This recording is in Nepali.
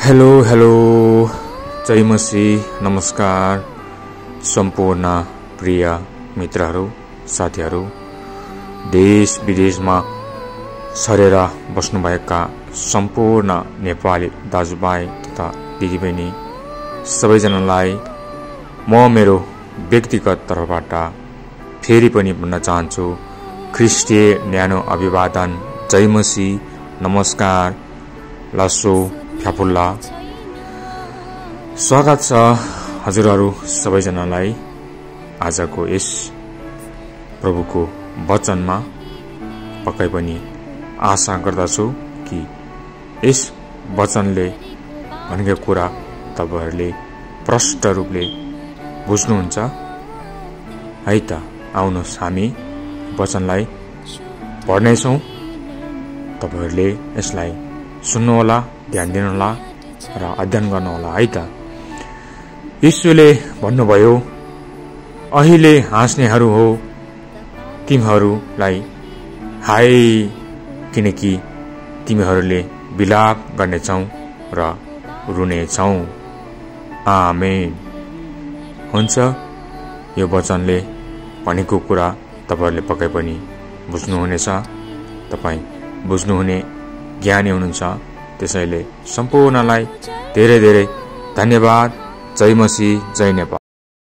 हेलो जय मसीह। नमस्कार सम्पूर्ण प्रिय मित्रहरू, साथीहरू, देश विदेशमा छरेर बस्नुभएका सम्पूर्ण नेपाली दाजुभाइ तथा दिदीबहिनी सबैजनालाई म मेरो व्यक्तिगत तर्फबाट फेरि पनि भन्न चाहन्छु, ख्रिस्टीय न्यानो अभिवादन, जय मसीह, नमस्कार, लासो फ्याफुल्ला। स्वागत छ हजुरहरू सबैजनालाई आजको यस प्रभुको वचनमा। पक्कै पनि आशा गर्दछु कि यस वचनले भनेको कुरा तपाईहरुले प्रष्ट रूपले बुझ्नुहुन्छ है त। आउनुहोस् हामी वचनलाई पढ्नेछौं। तपाईहरुले यसलाई सुन्नुहोला, ध्यान दिनुहोला र अध्ययन गर्नुहोला है त। यीशुले भन्नुभयो, अहिले हाँस्नेहरू हो तिमीहरूलाई हाय, किनकि तिमीहरूले विलाप गर्नेछौ र रुनेछौ। आमेन। हुन्छ, यो वचनले भनेको कुरा तपाईहरुले पक्कै पनि बुझ्नुहुनेछ। तपाई बुझ्नुहुने ज्ञानी हुनुहुन्छ। त्यसैले सम्पूर्णलाई धेरै धेरै धन्यवाद। जय मसीह, जय नेपाल।